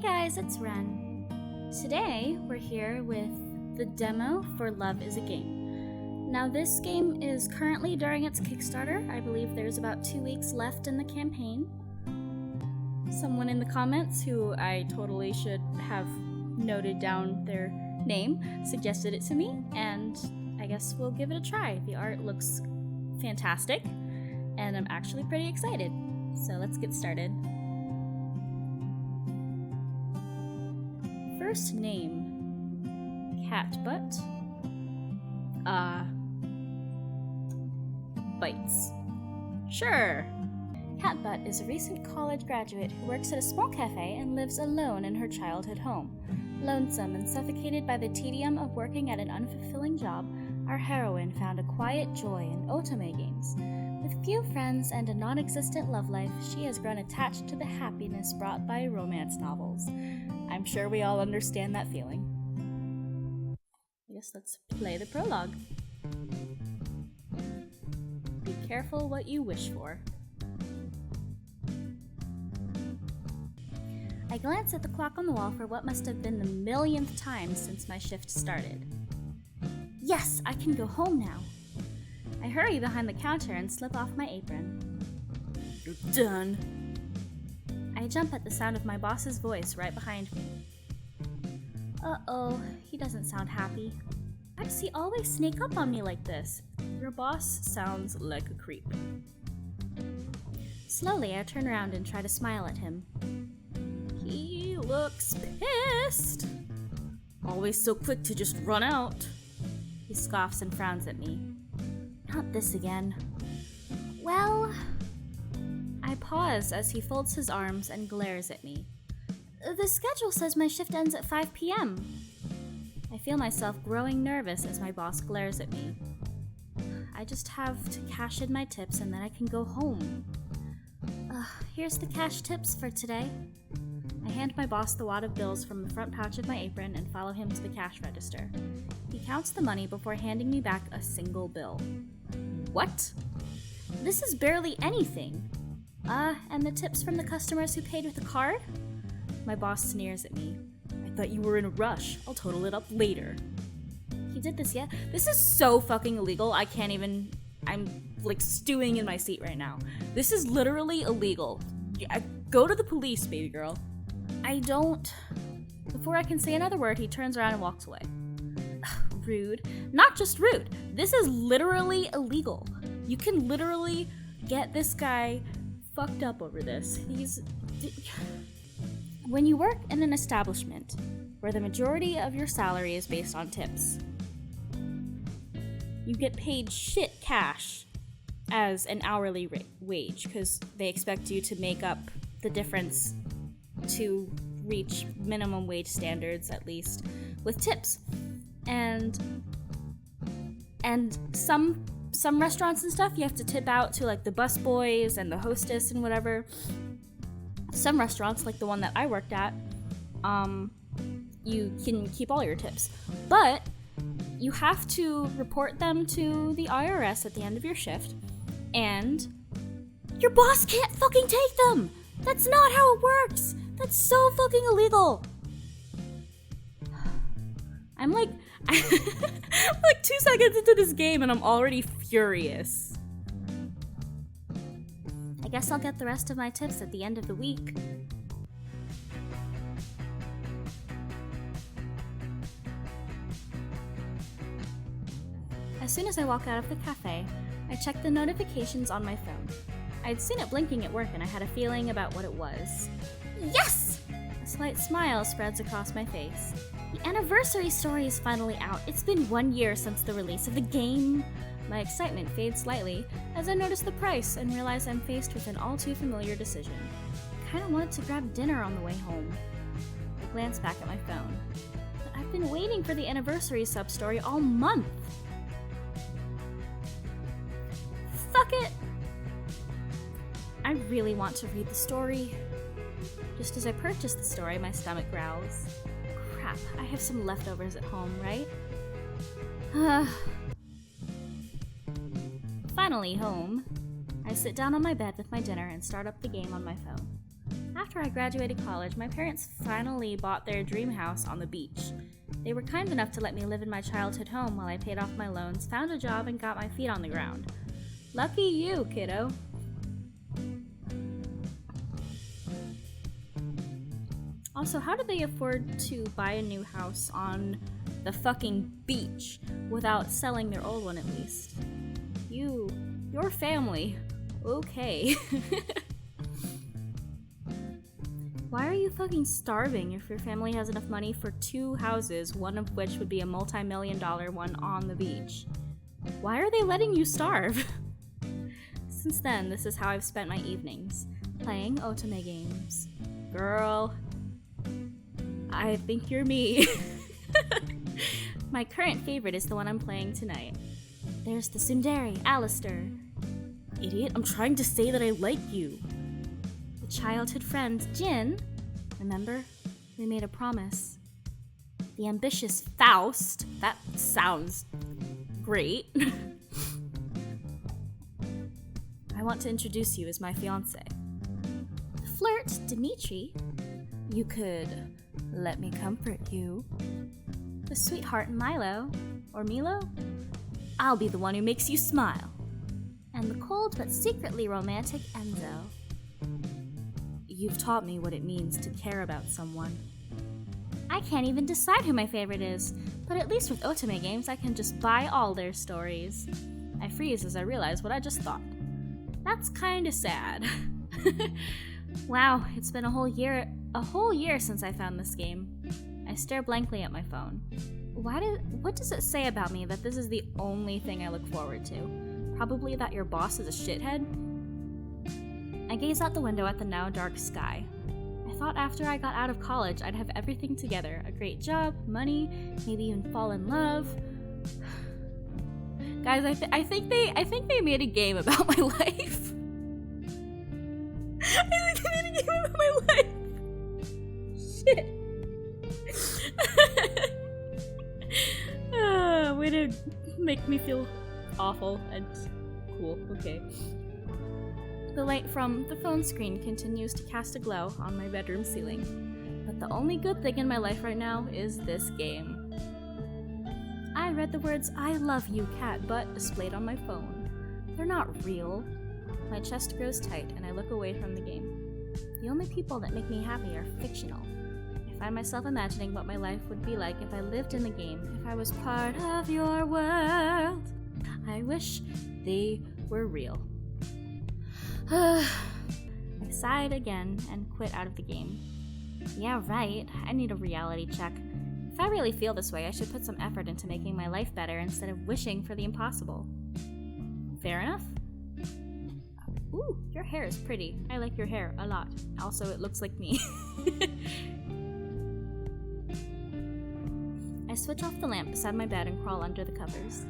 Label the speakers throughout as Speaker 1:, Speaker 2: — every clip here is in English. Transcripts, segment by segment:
Speaker 1: guys, it's Ren. Today we're here with the demo for Love is a Game. Now this game is currently during its Kickstarter. I believe there's about 2 weeks left in the campaign. Someone in the comments, who I totally should have noted down their name, suggested it to me, and I guess we'll give it a try. The art looks fantastic, and I'm actually pretty excited. So let's get started. First name, Catbutt. Bites. Sure. Catbutt is a recent college graduate who works at a small cafe and lives alone in her childhood home. Lonesome and suffocated by the tedium of working at an unfulfilling job, our heroine found a quiet joy in otome games. With few friends and a non-existent love life, she has grown attached to the happiness brought by romance novels. I'm sure we all understand that feeling. I guess let's play the prologue. Be careful what you wish for. I glance at the clock on the wall for what must have been the millionth time since my shift started. Yes, I can go home now. I hurry behind the counter and slip off my apron. You're done. I jump at the sound of my boss's voice right behind me. Uh-oh, he doesn't sound happy. Why does he always sneak up on me like this? Your boss sounds like a creep. Slowly, I turn around and try to smile at him. He looks pissed. Always so quick to just run out. He scoffs and frowns at me. Not this again. Well... I pause as he folds his arms and glares at me. The schedule says my shift ends at 5 p.m. I feel myself growing nervous as my boss glares at me. I just have to cash in my tips and then I can go home. Here's the cash tips for today. I hand my boss the wad of bills from the front pouch of my apron and follow him to the cash register. He counts the money before handing me back a single bill. What? This is barely anything. And the tips from the customers who paid with a card? My boss sneers at me. I thought you were in a rush. I'll total it up later. He did this yet? This is so fucking illegal. I can't even... I'm like stewing in my seat right now. This is literally illegal. Go to the police, baby girl. I don't... Before I can say another word, he turns around and walks away. Rude. Not just rude. This is literally illegal. You can literally get this guy fucked up over this. When you work in an establishment where the majority of your salary is based on tips, you get paid shit cash as an hourly wage because they expect you to make up the difference to reach minimum wage standards, at least, with tips. And some restaurants and stuff, you have to tip out to like the busboys and the hostess and whatever. Some restaurants, like the one that I worked at, you can keep all your tips. But you have to report them to the IRS at the end of your shift, and your boss can't fucking take them! That's not how it works! That's so fucking illegal! I'm like 2 seconds into this game and I'm already furious. I guess I'll get the rest of my tips at the end of the week. As soon as I walk out of the cafe, I check the notifications on my phone. I'd seen it blinking at work and I had a feeling about what it was. Yes! A slight smile spreads across my face. The anniversary story is finally out. It's been 1 year since the release of the game. My excitement fades slightly as I notice the price and realize I'm faced with an all too familiar decision. I kinda wanted to grab dinner on the way home. I glance back at my phone. But I've been waiting for the anniversary sub-story all month. Fuck it! I really want to read the story. Just as I purchase the story, my stomach growls. Crap, I have some leftovers at home, right? Finally home, I sit down on my bed with my dinner and start up the game on my phone. After I graduated college, my parents finally bought their dream house on the beach. They were kind enough to let me live in my childhood home while I paid off my loans, found a job, and got my feet on the ground. Lucky you, kiddo. Also, how did they afford to buy a new house on the fucking beach without selling their old one at least? Your family. Okay. Why are you fucking starving if your family has enough money for 2 houses, one of which would be a multi-million-dollar one on the beach? Why are they letting you starve? Since then, this is how I've spent my evenings, playing otome games. Girl, I think you're me. My current favorite is the one I'm playing tonight. There's the tsundere, Alistair. Idiot, I'm trying to say that I like you. Childhood friend, Jin. Remember? We made a promise. The ambitious Faust. That sounds great. I want to introduce you as my fiancé. Flirt, Dimitri. You could let me comfort you. The sweetheart, Milo. Or Milo? I'll be the one who makes you smile. And the cold but secretly romantic Enzo. You've taught me what it means to care about someone. I can't even decide who my favorite is, but at least with otome games I can just buy all their stories. I freeze as I realize what I just thought. That's kinda sad. Wow, it's been a whole year since I found this game. I stare blankly at my phone. What does it say about me that this is the only thing I look forward to? Probably that your boss is a shithead? I gaze out the window at the now dark sky. I thought after I got out of college I'd have everything together. A great job, money, maybe even fall in love. Guys, I think they made a game about my life. I think they made a game about my life. Shit. Way to make me feel awful and cool. Okay. The light from the phone screen continues to cast a glow on my bedroom ceiling. But the only good thing in my life right now is this game. I read the words "I love you, cat butt" displayed on my phone. They're not real. My chest grows tight and I look away from the game. The only people that make me happy are fictional. I find myself imagining what my life would be like if I lived in the game, if I was part of your world. I wish they were real. I sighed again and quit out of the game. Yeah, right. I need a reality check. If I really feel this way, I should put some effort into making my life better instead of wishing for the impossible. Fair enough? Ooh, your hair is pretty. I like your hair a lot. Also, it looks like me. I switch off the lamp beside my bed and crawl under the covers.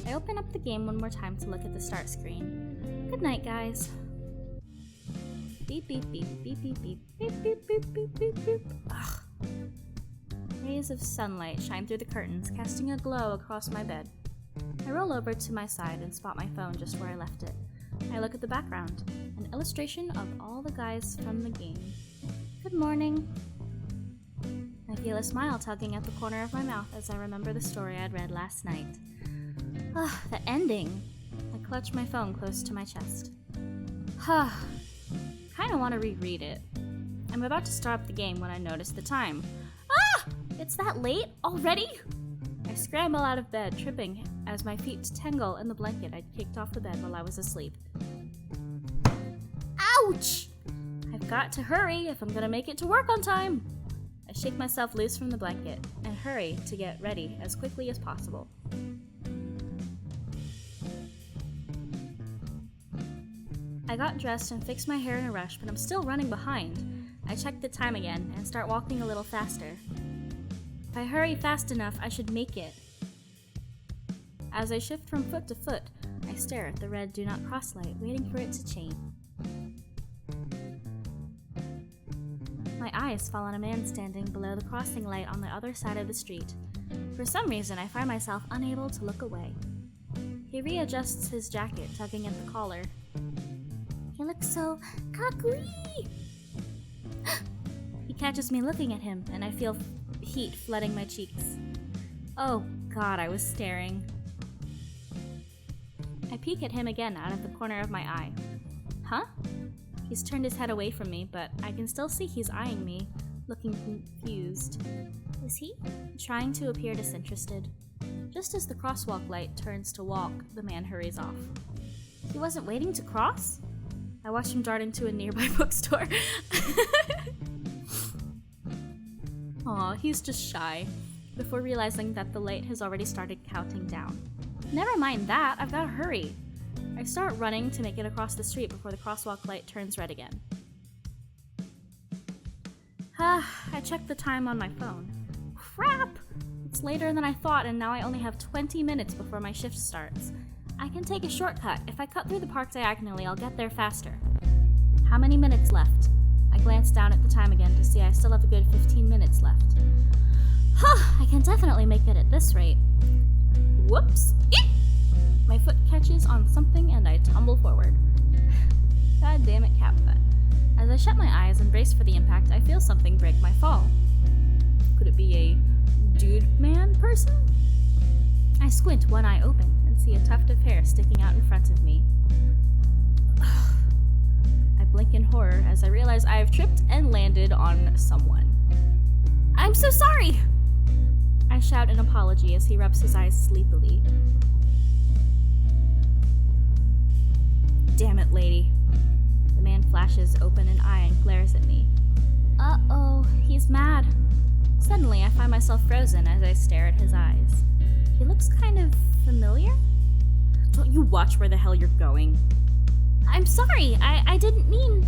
Speaker 1: I open up the game one more time to look at the start screen. Good night, guys. Beep, beep, beep, beep, beep, beep, beep, beep, beep, beep, beep, beep. Ugh. Rays of sunlight shine through the curtains, casting a glow across my bed. I roll over to my side and spot my phone just where I left it. I look at the background, an illustration of all the guys from the game. Good morning. I feel a smile tugging at the corner of my mouth as I remember the story I'd read last night. Ah, the ending. I clutch my phone close to my chest. Kinda want to reread it. I'm about to start up the game when I notice the time. Ah! It's that late? Already? I scramble out of bed, tripping as my feet tangle in the blanket I'd kicked off the bed while I was asleep. Ouch! I've got to hurry if I'm gonna make it to work on time. I shake myself loose from the blanket and hurry to get ready as quickly as possible. I got dressed and fixed my hair in a rush, but I'm still running behind. I check the time again and start walking a little faster. If I hurry fast enough, I should make it. As I shift from foot to foot, I stare at the red "Do Not Cross" light, waiting for it to change. My eyes fall on a man standing below the crossing light on the other side of the street. For some reason, I find myself unable to look away. He readjusts his jacket, tugging at the collar. He look so kakui. He catches me looking at him, and I feel heat flooding my cheeks. Oh God, I was staring. I peek at him again out of the corner of my eye. Huh? He's turned his head away from me, but I can still see he's eyeing me, looking confused. Is he trying to appear disinterested? Just as the crosswalk light turns to walk, the man hurries off. He wasn't waiting to cross? I watch him dart into a nearby bookstore. Aw, he's just shy, before realizing that the light has already started counting down. Never mind that, I've gotta hurry. I start running to make it across the street before the crosswalk light turns red again. I checked the time on my phone. Crap! It's later than I thought, and now I only have 20 minutes before my shift starts. I can take a shortcut. If I cut through the park diagonally, I'll get there faster. How many minutes left? I glanced down at the time again to see I still have a good 15 minutes left. I can definitely make it at this rate. Whoops! Eek! My foot catches on something and I tumble forward. God damn it, Capcut. As I shut my eyes and brace for the impact, I feel something break my fall. Could it be a dude man person? I squint one eye open and see a tuft of hair sticking out in front of me. I blink in horror as I realize I have tripped and landed on someone. I'm so sorry! I shout an apology as he rubs his eyes sleepily. Damn it, lady. The man flashes open an eye and glares at me. Uh-oh, he's mad. Suddenly, I find myself frozen as I stare at his eyes. He looks kind of familiar? Don't you watch where the hell you're going? I'm sorry, I didn't mean...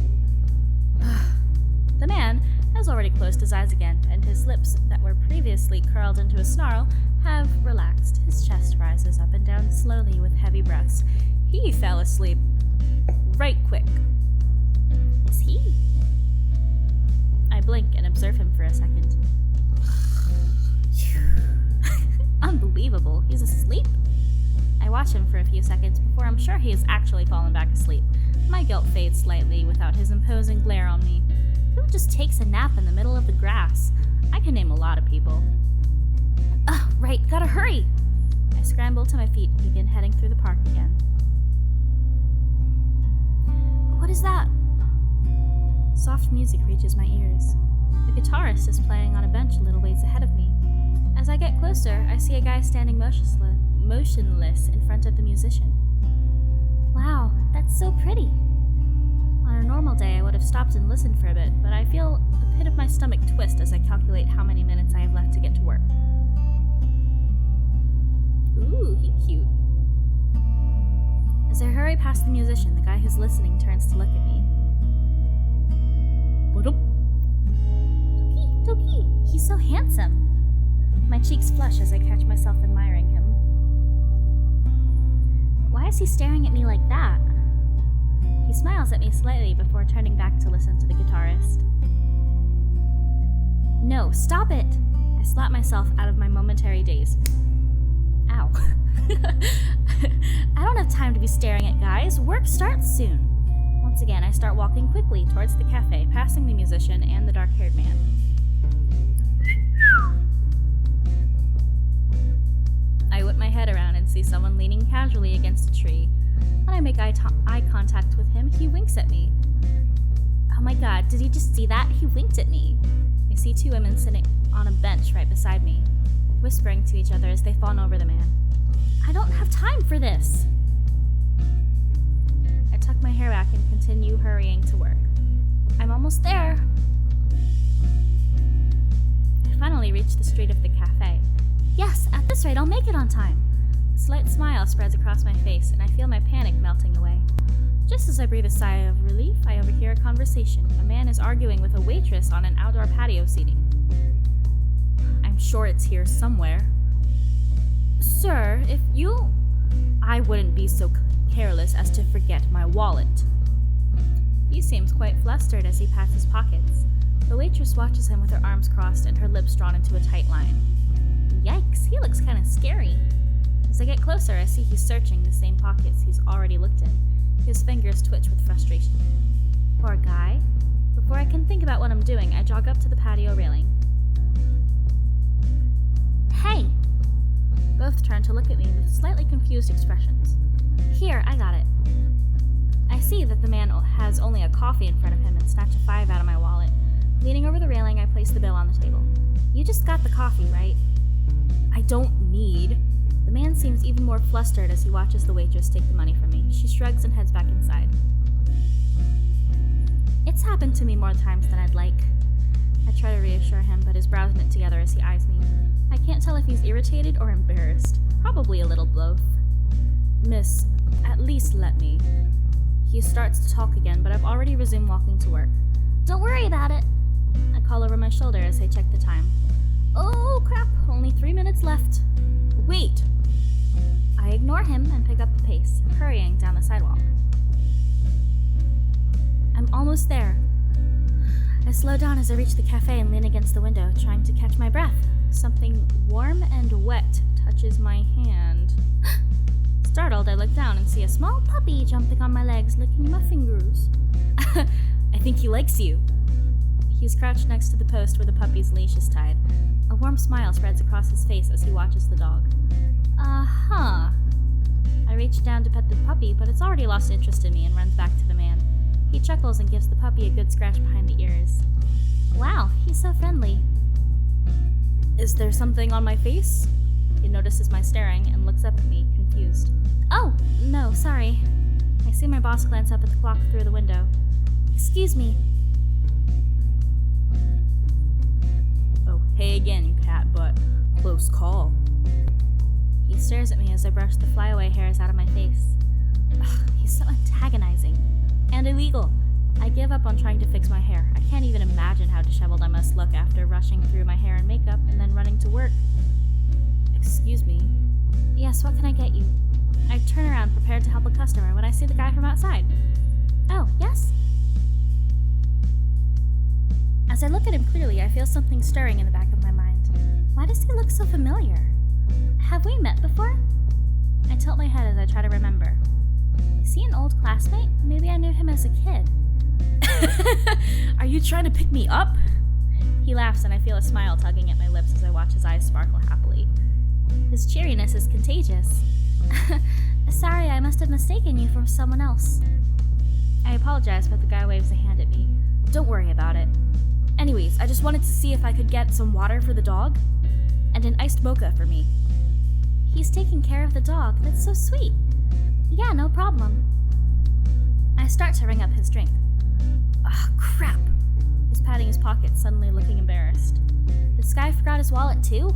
Speaker 1: The man has already closed his eyes again, and his lips that were previously curled into a snarl have relaxed. His chest rises up and down slowly with heavy breaths. He fell asleep right quick. Is he? I blink and observe him for a second. Unbelievable, he's asleep? I watch him for a few seconds before I'm sure he has actually fallen back asleep. My guilt fades slightly without his imposing glare on me. Who just takes a nap in the middle of the grass? I can name a lot of people. Right, gotta hurry! I scramble to my feet and begin heading through the park again. What is that? Soft music reaches my ears. The guitarist is playing on a bench a little ways ahead of me. As I get closer, I see a guy standing motionless in front of the musician. Wow, that's so pretty. On a normal day, I would have stopped and listened for a bit, but I feel the pit of my stomach twist as I calculate how many minutes I have left to get to work. Ooh, he's cute. As I hurry past the musician, the guy who's listening turns to look at me. Toki, he's so handsome. My cheeks flush as I catch myself admiring him. Why is he staring at me like that? He smiles at me slightly before turning back to listen to the guitarist. No, stop it! I slap myself out of my momentary daze. Ow. I don't have time to be staring at guys. Work starts soon. Once again, I start walking quickly towards the cafe, passing the musician and the dark-haired man. I whip my head around and see someone leaning casually against a tree. When I make eye contact with him, he winks at me. Oh my god, did you just see that? He winked at me. I see two women sitting on a bench right beside me, whispering to each other as they fawn over the man. I don't have time for this! I tuck my hair back and continue hurrying to work. I'm almost there! I finally reach the street of the cafe. Yes, at this rate I'll make it on time! A slight smile spreads across my face, and I feel my panic melting away. Just as I breathe a sigh of relief, I overhear a conversation. A man is arguing with a waitress on an outdoor patio seating. I'm sure it's here somewhere. Sir, if you... I wouldn't be so careless as to forget my wallet. He seems quite flustered as he pats his pockets. The waitress watches him with her arms crossed and her lips drawn into a tight line. Yikes, he looks kind of scary. As I get closer, I see he's searching the same pockets he's already looked in. His fingers twitch with frustration. Poor guy. Before I can think about what I'm doing, I jog up to the patio railing. Hey! Both turn to look at me with slightly confused expressions. Here, I got it. I see that the man has only a coffee in front of him and snatch a 5 out of my wallet. Leaning over the railing, I place the bill on the table. You just got the coffee, right? I don't need. The man seems even more flustered as he watches the waitress take the money from me. She shrugs and heads back inside. It's happened to me more times than I'd like. I try to reassure him, but his brows knit together as he eyes me. I can't tell if he's irritated or embarrassed. Probably a little both. Miss, at least let me. He starts to talk again, but I've already resumed walking to work. Don't worry about it. I call over my shoulder as I check the time. Oh, crap, only 3 minutes left. Wait! I ignore him and pick up the pace, hurrying down the sidewalk. I'm almost there. I slow down as I reach the cafe and lean against the window, trying to catch my breath. Something warm and wet touches my hand. Startled, I look down and see a small puppy jumping on my legs, licking my fingers. I think he likes you. He's crouched next to the post where the puppy's leash is tied. A warm smile spreads across his face as he watches the dog. Uh-huh. I reach down to pet the puppy, but it's already lost interest in me and runs back to the man. He chuckles and gives the puppy a good scratch behind the ears. Wow, he's so friendly. Is there something on my face? He notices my staring and looks up at me, confused. Oh, no, sorry. I see my boss glance up at the clock through the window. Excuse me. Oh, hey again, cat butt. Close call. He stares at me as I brush the flyaway hairs out of my face. Ugh, he's so antagonizing. And illegal. I give up on trying to fix my hair. I can't even imagine how disheveled I must look after rushing through my hair and makeup and then running to work. Excuse me. Yes, what can I get you? I turn around, prepared to help a customer, when I see the guy from outside. Oh, yes? As I look at him clearly, I feel something stirring in the back of my mind. Why does he look so familiar? Have we met before? I tilt my head as I try to remember. Is he an old classmate? Maybe I knew him as a kid. Are you trying to pick me up? He laughs and I feel a smile tugging at my lips as I watch his eyes sparkle happily. His cheeriness is contagious. Sorry, I must have mistaken you for someone else. I apologize, but the guy waves a hand at me. Don't worry about it. Anyways, I just wanted to see if I could get some water for the dog. And an iced mocha for me. He's taking care of the dog. That's so sweet. Yeah, no problem. I start to ring up his drink. Ugh, crap. He's patting his pocket, suddenly looking embarrassed. This guy forgot his wallet too?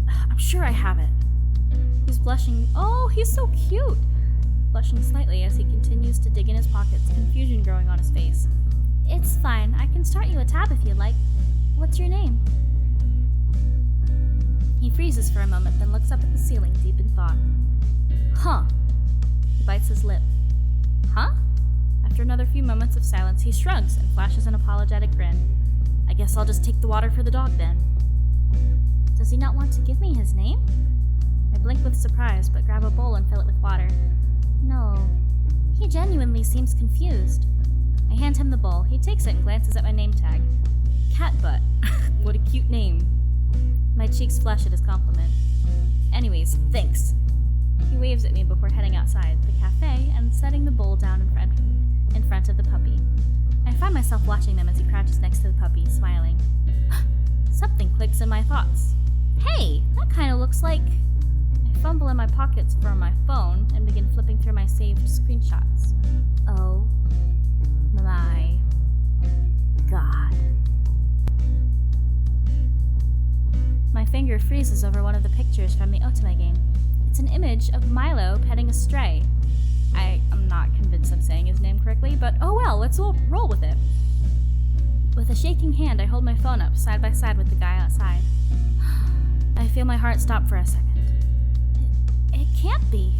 Speaker 1: I'm sure I have it. He's blushing. Oh, he's so cute. Blushing slightly as he continues to dig in his pockets, confusion growing on his face. It's fine. I can start you a tab if you'd like. What's your name? He freezes for a moment, then looks up at the ceiling, deep in thought. Huh. He bites his lip. Huh? After another few moments of silence, he shrugs and flashes an apologetic grin. I guess I'll just take the water for the dog then. Does he not want to give me his name? I blink with surprise, but grab a bowl and fill it with water. No. He genuinely seems confused. I hand him the bowl. He takes it and glances at my name tag. Catbutt. What a cute name. My cheeks flush at his compliment. Anyways, thanks. He waves at me before heading outside the cafe and setting the bowl down in front of the puppy. I find myself watching them as he crouches next to the puppy, smiling. Something clicks in my thoughts. Hey, that kind of looks like... I fumble in my pockets for my phone and begin flipping through my saved screenshots. Oh my god. My finger freezes over one of the pictures from the Otome game. It's an image of Milo petting a stray. I am not convinced I'm saying his name correctly, but oh well, let's roll with it. With a shaking hand, I hold my phone up, side by side with the guy outside. I feel my heart stop for a second. It can't be.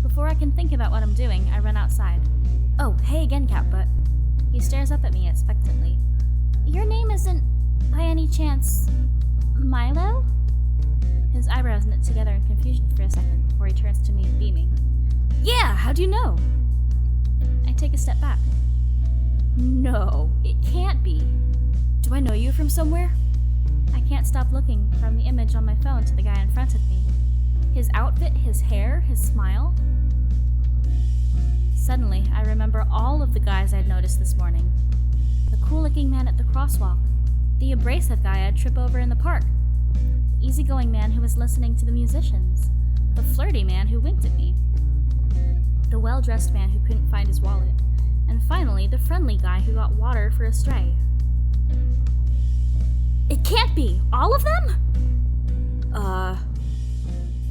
Speaker 1: Before I can think about what I'm doing, I run outside. Oh, hey again, Catbutt. He stares up at me expectantly. Your name isn't, by any chance, Milo? His eyebrows knit together in confusion for a second before he turns to me, beaming. Yeah, how do you know? I take a step back. No, it can't be. Do I know you from somewhere? I can't stop looking from the image on my phone to the guy in front of me. His outfit, his hair, his smile. Suddenly, I remember all of the guys I'd noticed this morning. The cool-looking man at the crosswalk. The abrasive guy I'd trip over in the park. The easygoing man who was listening to the musicians. The flirty man who winked at me. The well-dressed man who couldn't find his wallet. And finally, the friendly guy who got water for a stray. It can't be! All of them?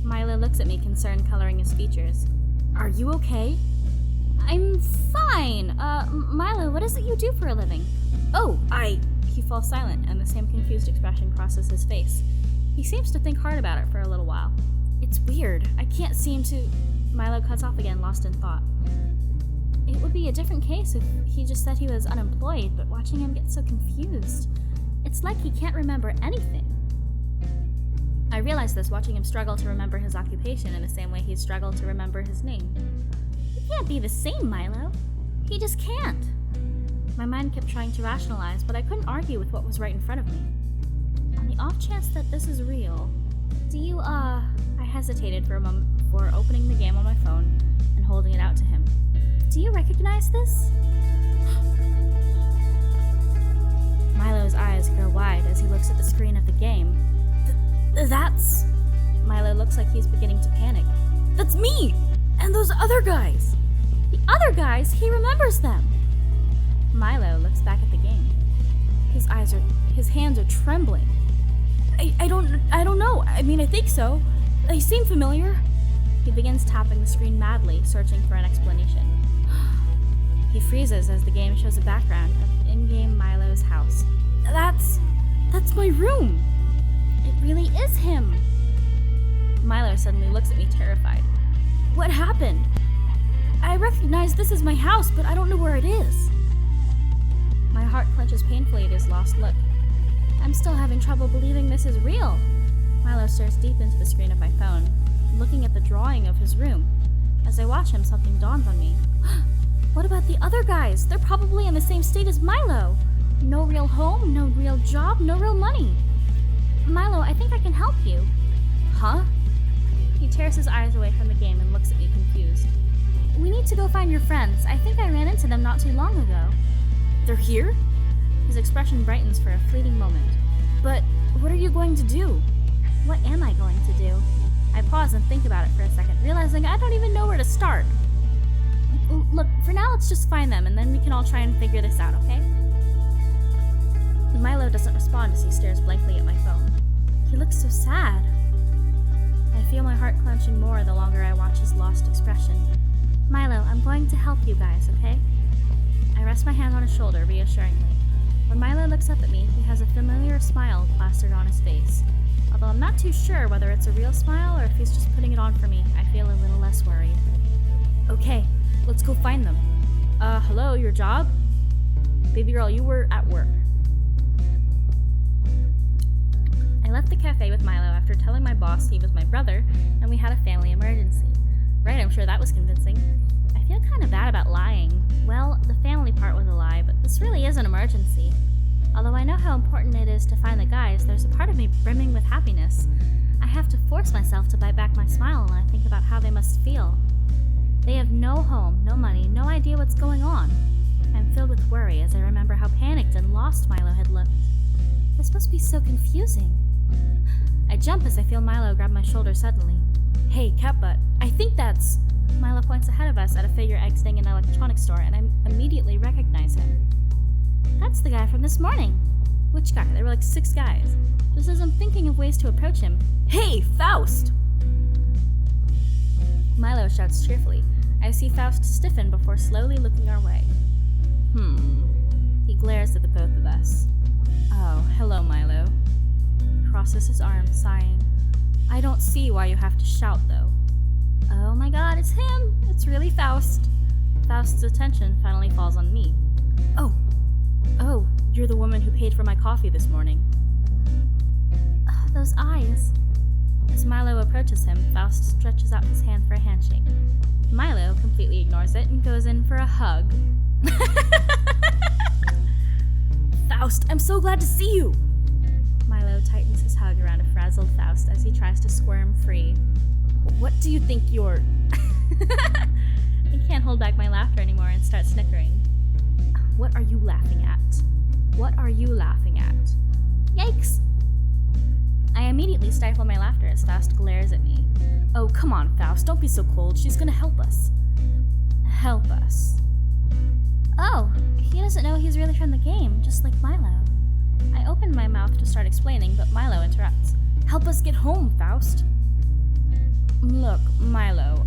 Speaker 1: Milo looks at me, concerned, coloring his features. Are you okay? I'm fine. Milo, what is it you do for a living? Oh, He falls silent, and the same confused expression crosses his face. He seems to think hard about it for a little while. It's weird. I can't seem to... Milo cuts off again, lost in thought. It would be a different case if he just said he was unemployed, but watching him get so confused... It's like he can't remember anything. I realize this watching him struggle to remember his occupation in the same way he struggled to remember his name. He can't be the same Milo. He just can't. My mind kept trying to rationalize, but I couldn't argue with what was right in front of me. On the off chance that this is real, do you, I hesitated for a moment before opening the game on my phone and holding it out to him. Do you recognize this? Milo's eyes grow wide as he looks at the screen of the game. That's... Milo looks like he's beginning to panic. That's me! And those other guys! The other guys? He remembers them! Milo looks back at the game. His hands are trembling. I don't know. I mean, I think so. They seem familiar. He begins tapping the screen madly, searching for an explanation. He freezes as the game shows a background of in-game Milo's house. That's my room. It really is him. Milo suddenly looks at me terrified. What happened? I recognize this as my house, but I don't know where it is. My heart clenches painfully at his lost look. I'm still having trouble believing this is real. Milo stares deep into the screen of my phone, looking at the drawing of his room. As I watch him, something dawns on me. What about the other guys? They're probably in the same state as Milo. No real home, no real job, no real money. Milo, I think I can help you. Huh? He tears his eyes away from the game and looks at me confused. We need to go find your friends. I think I ran into them not too long ago. They're here? His expression brightens for a fleeting moment. But what are you going to do? What am I going to do? I pause and think about it for a second, realizing I don't even know where to start. Look, for now let's just find them, and then we can all try and figure this out, okay? Milo doesn't respond as he stares blankly at my phone. He looks so sad. I feel my heart clenching more the longer I watch his lost expression. Milo, I'm going to help you guys, okay? I rest my hand on his shoulder reassuringly. When Milo looks up at me, he has a familiar smile plastered on his face. Although I'm not too sure whether it's a real smile or if he's just putting it on for me, I feel a little less worried. Okay, let's go find them. Hello, your job? Baby girl, you were at work. I left the cafe with Milo after telling my boss he was my brother and we had a family emergency. Right, I'm sure that was convincing. I feel kind of bad about lying. Well, the family part was a lie, but this really is an emergency. Although I know how important it is to find the guys, there's a part of me brimming with happiness. I have to force myself to bite back my smile when I think about how they must feel. They have no home, no money, no idea what's going on. I'm filled with worry as I remember how panicked and lost Milo had looked. This must be so confusing. I jump as I feel Milo grab my shoulder suddenly. Hey, Catbutt, I think that's... Milo points ahead of us at a figure exiting an electronics store, and I immediately recognize him. That's the guy from this morning. Which guy? There were like 6 guys. Just as I'm thinking of ways to approach him. Hey, Faust! Milo shouts cheerfully. I see Faust stiffen before slowly looking our way. He glares at the both of us. Oh, hello, Milo. He crosses his arms, sighing. I don't see why you have to shout, though. Oh my god, it's him! It's really Faust. Faust's attention finally falls on me. Oh, you're the woman who paid for my coffee this morning. Those eyes. As Milo approaches him, Faust stretches out his hand for a handshake. Milo completely ignores it and goes in for a hug. Faust, I'm so glad to see you! Milo tightens his hug around a frazzled Faust as he tries to squirm free. What do you think you're... I can't hold back my laughter anymore and start snickering. What are you laughing at? What are you laughing at? Yikes! I immediately stifle my laughter as Faust glares at me. Oh, come on, Faust, don't be so cold. She's gonna help us. Help us. Oh, he doesn't know he's really from the game, just like Milo. I open my mouth to start explaining, but Milo interrupts. Help us get home, Faust. Look, Milo,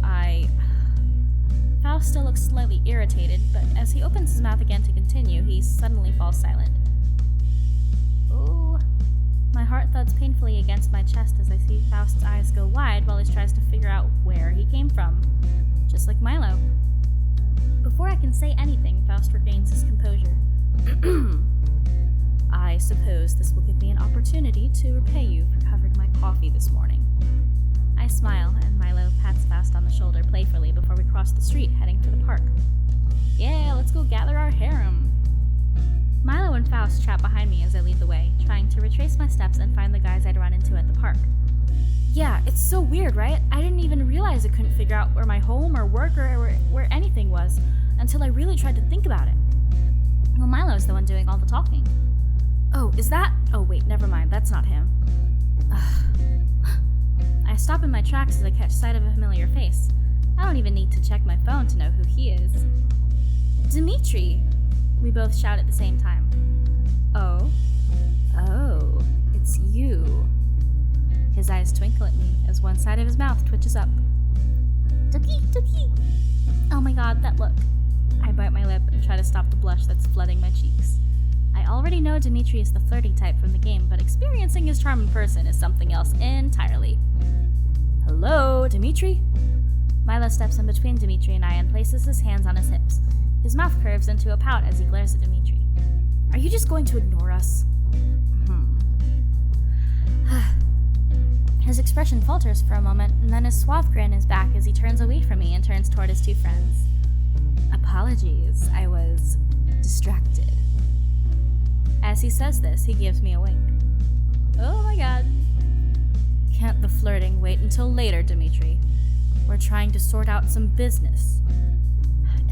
Speaker 1: Faust still looks slightly irritated, but as he opens his mouth again to continue, he suddenly falls silent. Oh. My heart thuds painfully against my chest as I see Faust's eyes go wide while he tries to figure out where he came from. Just like Milo. Before I can say anything, Faust regains his composure. I suppose this will give me an opportunity to repay you for covering my coffee this morning. I smile, and Milo pats Faust on the shoulder playfully before we cross the street, heading for the park. Yeah, let's go gather our harem. Milo and Faust trap behind me as I lead the way, trying to retrace my steps and find the guys I'd run into at the park. Yeah, it's so weird, right? I didn't even realize I couldn't figure out where my home or work or where anything was until I really tried to think about it. Well, Milo's the one doing all the talking. Oh, is that? Oh, wait, never mind. That's not him. I stop in my tracks as I catch sight of a familiar face. I don't even need to check my phone to know who he is. Dimitri! We both shout at the same time. Oh, it's you. His eyes twinkle at me as one side of his mouth twitches up. Ducky, ducky! Oh my god, that look. I bite my lip and try to stop the blush that's flooding my cheeks. I already know Dimitri is the flirty type from the game, but experiencing his charm in person is something else entirely. Hello, Dimitri? Milo steps in between Dimitri and I and places his hands on his hips. His mouth curves into a pout as he glares at Dimitri. Are you just going to ignore us? His expression falters for a moment, and then his suave grin is back as he turns away from me and turns toward his two friends. Apologies, I was distracted. As he says this, he gives me a wink. Oh my god. Can't the flirting wait until later, Dimitri? We're trying to sort out some business.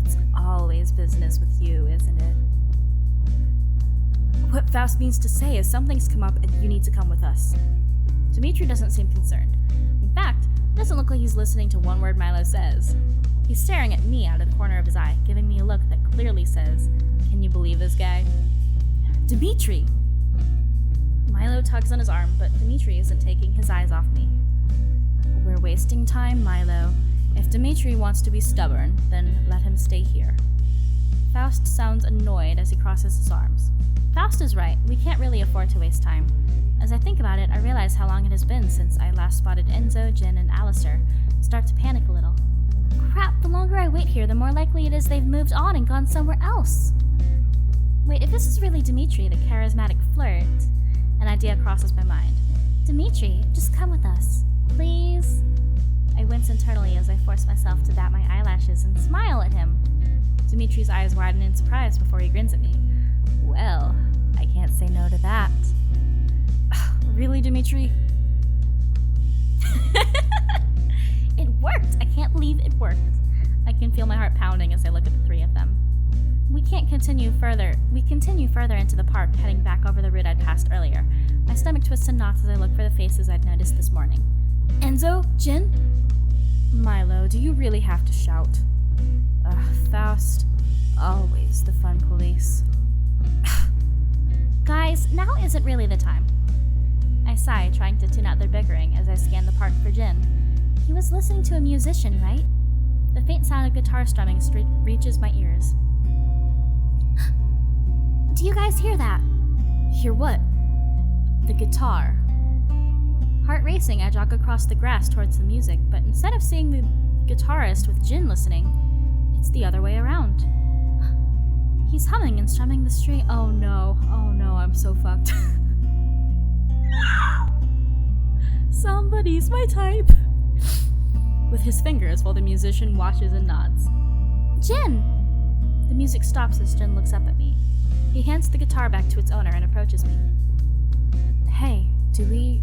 Speaker 1: It's always business with you, isn't it? What Faust means to say is something's come up and you need to come with us. Dimitri doesn't seem concerned. In fact, it doesn't look like he's listening to one word Milo says. He's staring at me out of the corner of his eye, giving me a look that clearly says, "Can you believe this guy?" Dimitri! Milo tugs on his arm, but Dimitri isn't taking his eyes off me. We're wasting time, Milo. If Dimitri wants to be stubborn, then let him stay here. Faust sounds annoyed as he crosses his arms. Faust is right, we can't really afford to waste time. As I think about it, I realize how long it has been since I last spotted Enzo, Jin, and Alistair, and start to panic a little. Crap, the longer I wait here, the more likely it is they've moved on and gone somewhere else. Wait, if this is really Dimitri, the charismatic flirt, an idea crosses my mind. Dimitri, just come with us, please? I wince internally as I force myself to bat my eyelashes and smile at him. Dimitri's eyes widen in surprise before he grins at me. Well, I can't say no to that. Really, Dimitri? It worked! I can't believe it worked. I can feel my heart pounding as I look at the three of them. We continue further into the park, heading back over the route I'd passed earlier. My stomach twists in knots as I look for the faces I'd noticed this morning. Enzo? Jin? Milo, do you really have to shout? Faust. Always the fun police. Guys, now isn't really the time. I sigh, trying to tune out their bickering as I scan the park for Jin. He was listening to a musician, right? The faint sound of guitar strumming reaches my ears. Do you guys hear that? Hear what? The guitar. Heart racing, I jog across the grass towards the music, but instead of seeing the guitarist with Jin listening, it's the other way around. He's humming and strumming the string. Oh no, I'm so fucked. Somebody's my type. With his fingers while the musician watches and nods. Jin! The music stops as Jin looks up at me. He hands the guitar back to its owner and approaches me. Hey, do we...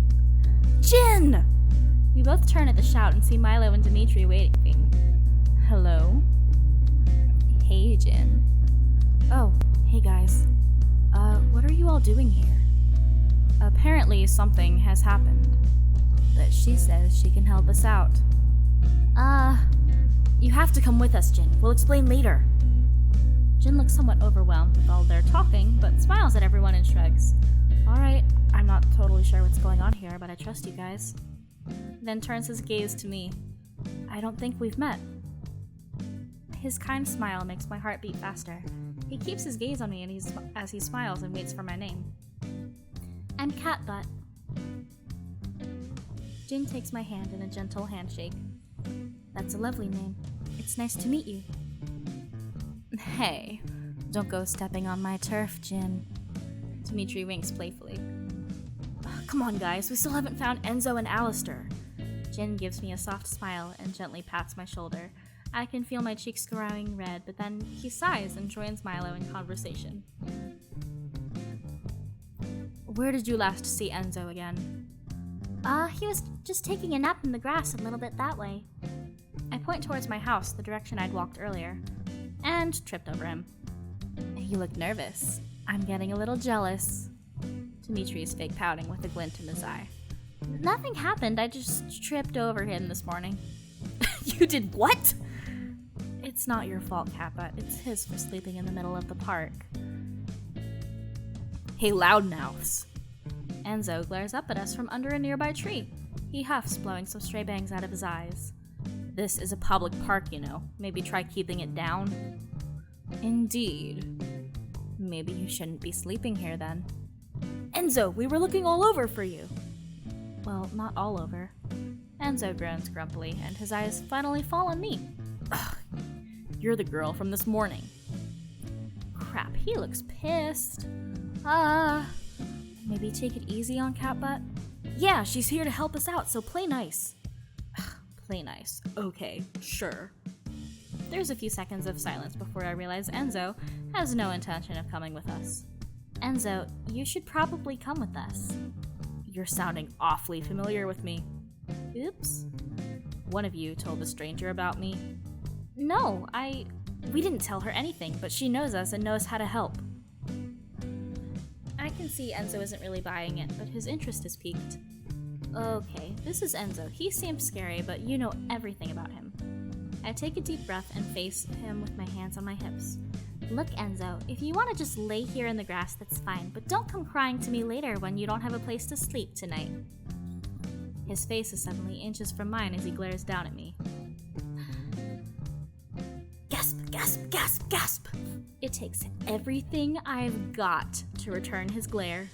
Speaker 1: Jin! We both turn at the shout and see Milo and Dimitri waiting. Hello? Hey, Jin. Oh, hey guys. What are you all doing here? Apparently something has happened. But she says she can help us out. You have to come with us, Jin. We'll explain later. Jin looks somewhat overwhelmed with all their talking, but smiles at everyone and shrugs. Alright, I'm not totally sure what's going on here, but I trust you guys. Then turns his gaze to me. I don't think we've met. His kind smile makes my heart beat faster. He keeps his gaze on me as he smiles and waits for my name. I'm Catbutt. Jin takes my hand in a gentle handshake. That's a lovely name. It's nice to meet you. Hey, don't go stepping on my turf, Jin. Dimitri winks playfully. Come on, guys, we still haven't found Enzo and Alistair. Jin gives me a soft smile and gently pats my shoulder. I can feel my cheeks growing red, but then he sighs and joins Milo in conversation. Where did you last see Enzo again? He was just taking a nap in the grass a little bit that way. I point towards my house, the direction I'd walked earlier, and tripped over him. He looked nervous. I'm getting a little jealous. Dimitri's fake pouting with a glint in his eye. Nothing happened, I just tripped over him this morning. You did what? It's not your fault, Kappa. It's his for sleeping in the middle of the park. Hey, loudmouths. Enzo glares up at us from under a nearby tree. He huffs, blowing some stray bangs out of his eyes. This is a public park, you know. Maybe try keeping it down. Indeed. Maybe you shouldn't be sleeping here then. Enzo, we were looking all over for you. Well, not all over. Enzo groans grumpily, and his eyes finally fall on me. Ugh, you're the girl from this morning. Crap, he looks pissed. Maybe take it easy on Catbutt? Yeah, she's here to help us out, so play nice. Play nice. Okay, sure. There's a few seconds of silence before I realize Enzo has no intention of coming with us. Enzo, you should probably come with us. You're sounding awfully familiar with me. Oops. One of you told the stranger about me. No, we didn't tell her anything, but she knows us and knows how to help. I can see Enzo isn't really buying it, but his interest is piqued. Okay, this is Enzo. He seems scary, but you know everything about him. I take a deep breath and face him with my hands on my hips. Look, Enzo, if you want to just lay here in the grass, that's fine, but don't come crying to me later when you don't have a place to sleep tonight. His face is suddenly inches from mine as he glares down at me. Gasp, gasp, gasp, gasp! It takes everything I've got to return his glare.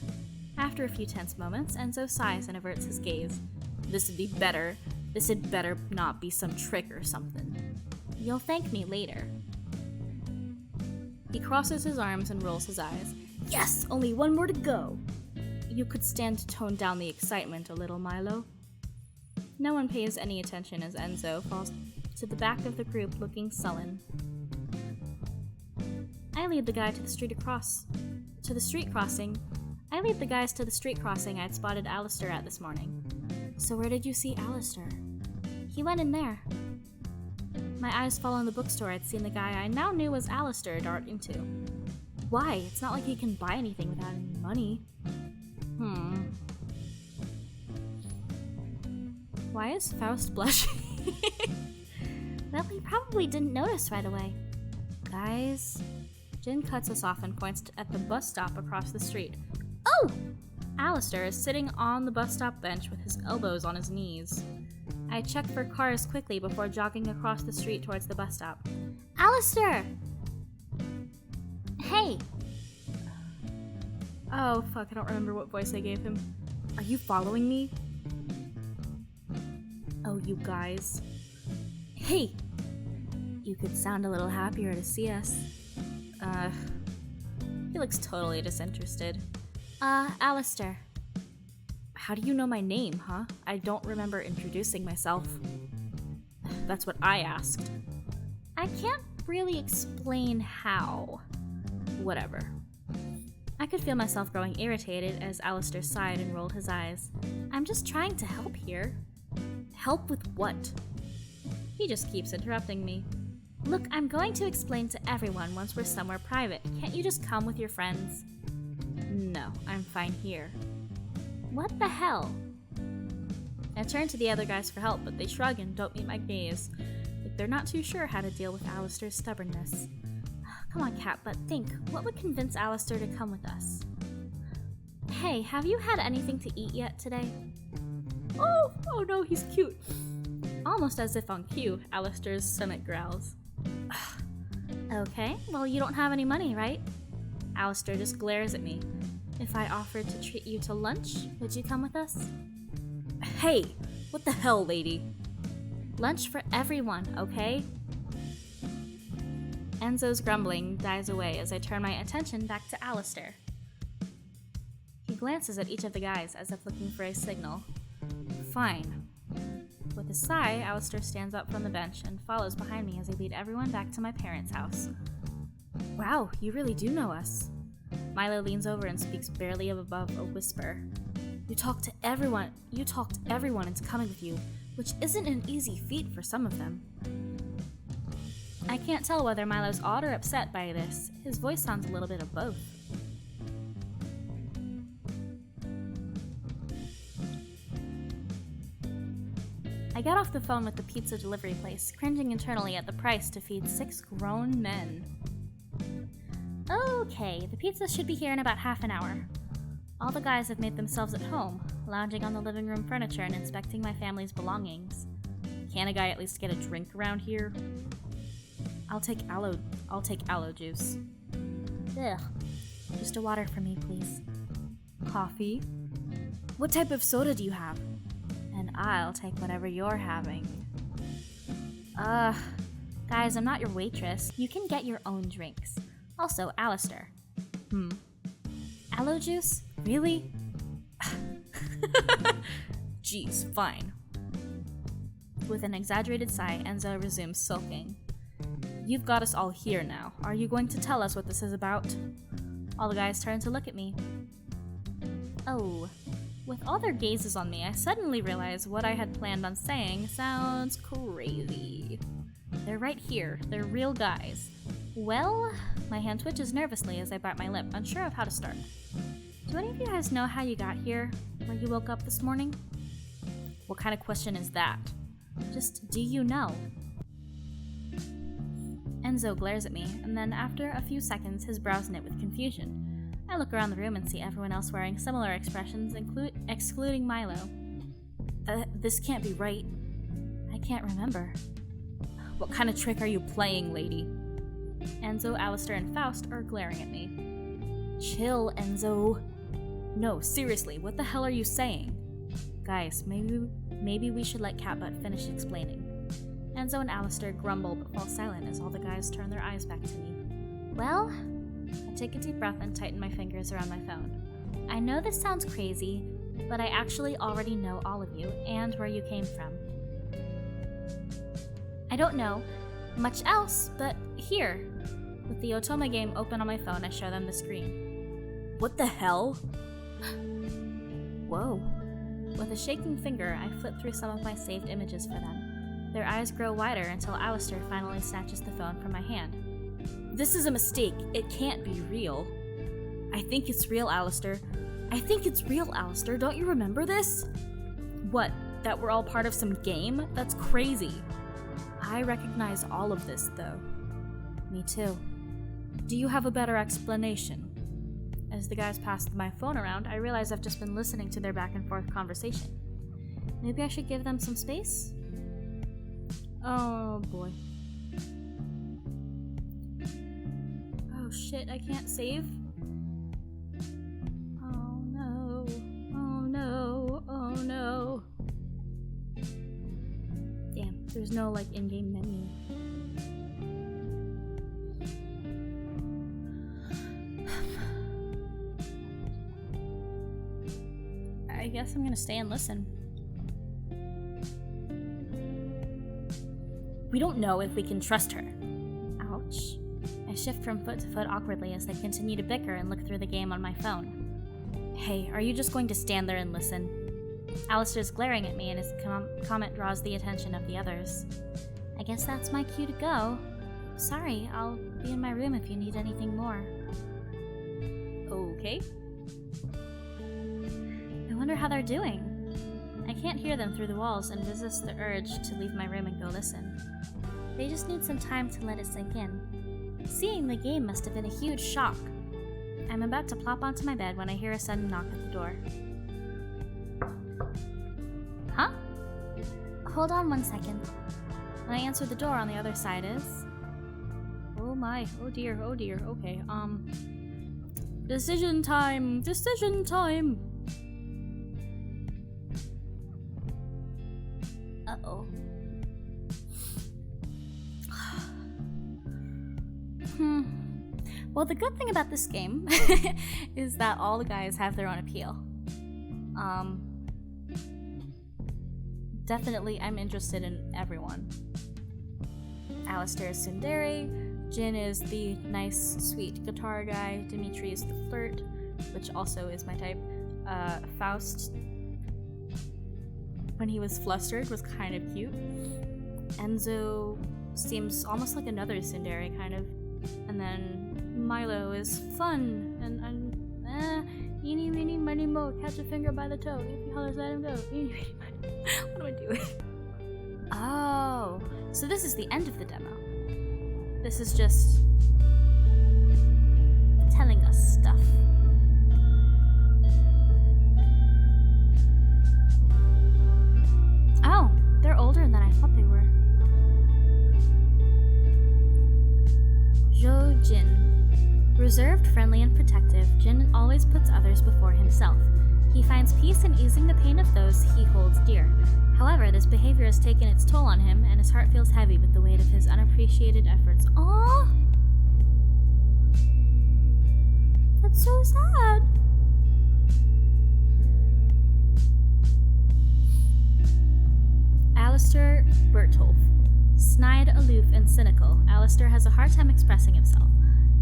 Speaker 1: After a few tense moments, Enzo sighs and averts his gaze. This had better not be some trick or something. You'll thank me later. He crosses his arms and rolls his eyes. Yes, only one more to go. You could stand to tone down the excitement a little, Milo. No one pays any attention as Enzo falls to the back of the group looking sullen. I lead the guy to the street crossing I'd spotted Alistair at this morning. So where did you see Alistair? He went in there. My eyes fall on the bookstore I'd seen the guy I now knew was Alistair dart into. Why? It's not like he can buy anything without any money. Why is Faust blushing? Well, he probably didn't notice right away. Guys... Jin cuts us off and points at the bus stop across the street. Oh! Alistair is sitting on the bus stop bench with his elbows on his knees. I check for cars quickly before jogging across the street towards the bus stop. Alistair! Hey! Oh, fuck, I don't remember what voice I gave him. Are you following me? Oh, you guys. Hey! You could sound a little happier to see us. He looks totally disinterested. Alistair. How do you know my name, huh? I don't remember introducing myself. That's what I asked. I can't really explain how. Whatever. I could feel myself growing irritated as Alistair sighed and rolled his eyes. I'm just trying to help here. Help with what? He just keeps interrupting me. Look, I'm going to explain to everyone once we're somewhere private. Can't you just come with your friends? No, I'm fine here. What the hell? I turn to the other guys for help, but they shrug and don't meet my gaze. Like they're not too sure how to deal with Alistair's stubbornness. Come on, Cat, but think, what would convince Alistair to come with us? Hey, have you had anything to eat yet today? Oh no, he's cute. Almost as if on cue, Alistair's stomach growls. Okay, well you don't have any money, right? Alistair just glares at me. If I offered to treat you to lunch, would you come with us? Hey, what the hell, lady? Lunch for everyone, okay? Enzo's grumbling dies away as I turn my attention back to Alistair. He glances at each of the guys as if looking for a signal. Fine. With a sigh, Alistair stands up from the bench and follows behind me as I lead everyone back to my parents' house. Wow, you really do know us. Milo leans over and speaks barely above a whisper. You talked everyone into coming with you, which isn't an easy feat for some of them. I can't tell whether Milo's awed or upset by this. His voice sounds a little bit of both. I get off the phone with the pizza delivery place, cringing internally at the price to feed 6 grown men. Okay, the pizza should be here in about half an hour. All the guys have made themselves at home, lounging on the living room furniture and inspecting my family's belongings. Can a guy at least get a drink around here? I'll take aloe juice. Ugh. Just a water for me, please. Coffee? What type of soda do you have? And I'll take whatever you're having. Guys, I'm not your waitress. You can get your own drinks. Also, Alistair. Aloe juice? Really? Jeez, fine. With an exaggerated sigh, Enzo resumes sulking. You've got us all here now. Are you going to tell us what this is about? All the guys turn to look at me. Oh. With all their gazes on me, I suddenly realize what I had planned on saying sounds crazy. They're right here. They're real guys. Well, my hand twitches nervously as I bite my lip, unsure of how to start. Do any of you guys know how you got here? Where you woke up this morning? What kind of question is that? Just, do you know? Enzo glares at me, and then after a few seconds, his brows knit with confusion. I look around the room and see everyone else wearing similar expressions, excluding Milo. This can't be right. I can't remember. What kind of trick are you playing, lady? Enzo, Alistair, and Faust are glaring at me. Chill, Enzo. No, seriously, what the hell are you saying? Guys, maybe we should let Catbutt finish explaining. Enzo and Alistair grumble but fall silent as all the guys turn their eyes back to me. Well, I take a deep breath and tighten my fingers around my phone. I know this sounds crazy, but I actually already know all of you and where you came from. I don't know much else, but here. With the Otoma game open on my phone, I show them the screen. What the hell? Whoa. With a shaking finger, I flip through some of my saved images for them. Their eyes grow wider until Alistair finally snatches the phone from my hand. This is a mistake. It can't be real. I think it's real, Alistair. I think it's real, Alistair. Don't you remember this? What? That we're all part of some game? That's crazy. I recognize all of this, though. Me too. Do you have a better explanation? As the guys pass my phone around, I realize I've just been listening to their back and forth conversation. Maybe I should give them some space? Oh boy. Oh shit, I can't save? Oh no. Oh no. Oh no. Damn, there's no in-game menu. I guess I'm gonna stay and listen. We don't know if we can trust her. Ouch. I shift from foot to foot awkwardly as they continue to bicker and look through the game on my phone. Hey, are you just going to stand there and listen? Alistair's glaring at me and his comment draws the attention of the others. I guess that's my cue to go. Sorry, I'll be in my room if you need anything more. Okay. I wonder how they're doing. I can't hear them through the walls and resist the urge to leave my room and go listen. They just need some time to let it sink in. Seeing the game must have been a huge shock. I'm about to plop onto my bed when I hear a sudden knock at the door. Huh? Hold on 1 second. When I answer the door on the other side is... Oh my, oh dear, okay, Decision time! Uh-oh. Well, the good thing about this game is that all the guys have their own appeal. Definitely, I'm interested in everyone. Alistair is tsundere, Jin is the nice, sweet guitar guy, Dimitri is the flirt, which also is my type. Faust, when he was flustered, was kind of cute. Enzo seems almost like another tsundere, kind of. And then Milo is fun, and eeny, meeny, miny, mo, catch a finger by the toe, if he hollers, let him go, eeny, meeny, miny. What am I doing? Oh, so this is the end of the demo. This is just telling us stuff. Oh, they're older than I thought they were. Zhou Jin. Reserved, friendly, and protective, Jin always puts others before himself. He finds peace in easing the pain of those he holds dear. However, this behavior has taken its toll on him, and his heart feels heavy with the weight of his unappreciated efforts. Aww! That's so sad! Alistair Bertolf. Snide, aloof, and cynical, Alistair has a hard time expressing himself.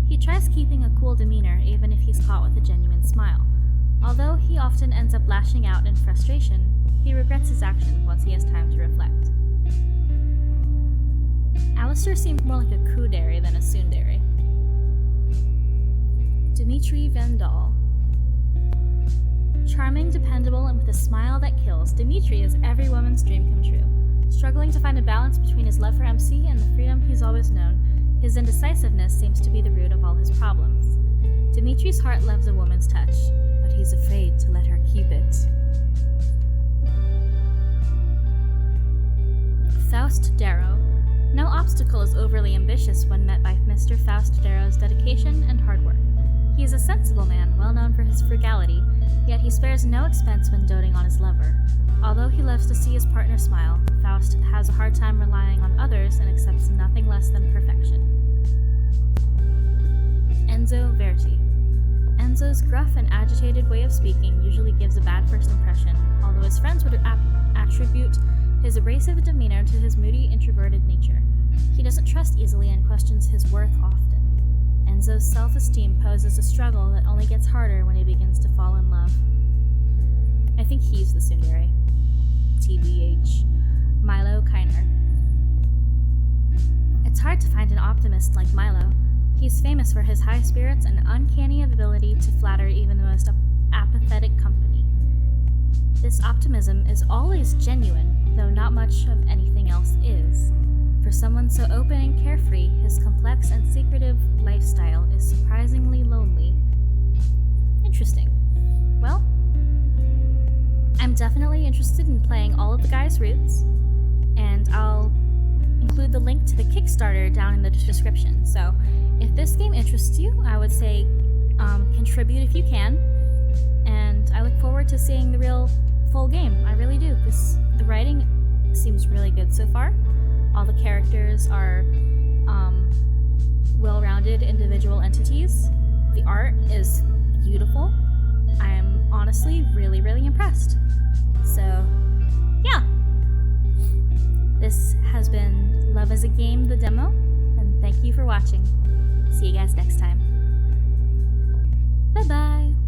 Speaker 1: He tries keeping a cool demeanor, even if he's caught with a genuine smile. Although he often ends up lashing out in frustration, he regrets his actions once he has time to reflect. Alistair seems more like a kudere than a tsundere. Dimitri Vandal. Charming, dependable, and with a smile that kills, Dimitri is every woman's dream come true. Struggling to find a balance between his love for MC and the freedom he's always known, his indecisiveness seems to be the root of all his problems. Dimitri's heart loves a woman's touch, but he's afraid to let her keep it. Faust Darrow. No obstacle is overly ambitious when met by Mr. Faust Darrow's dedication and hard work. He is a sensible man, well known for his frugality, yet he spares no expense when doting on his lover. Although he loves to see his partner smile, Faust has a hard time relying on others and accepts nothing less than perfection. Enzo Verti. Enzo's gruff and agitated way of speaking usually gives a bad first impression, although his friends would attribute his abrasive demeanor to his moody, introverted nature. He doesn't trust easily and questions his worth often. Enzo's self-esteem poses a struggle that only gets harder when he begins to fall in love. I think he's the tsundere. TBH. Milo Kiner. It's hard to find an optimist like Milo. He's famous for his high spirits and uncanny ability to flatter even the most apathetic company. This optimism is always genuine, though not much of anything else is. For someone so open and carefree, his complex and secretive lifestyle is surprisingly lonely. Interesting. Well, I'm definitely interested in playing all of the guys' routes, and I'll include the link to the Kickstarter down in the description. So if this game interests you, I would say contribute if you can, and I look forward to seeing the real full game. I really do. The writing seems really good so far. All the characters are well-rounded individual entities. The art is beautiful. I am honestly honestly really, really impressed. So, yeah. This has been Love as a Game, the demo, and thank you for watching. See you guys next time. Bye-bye.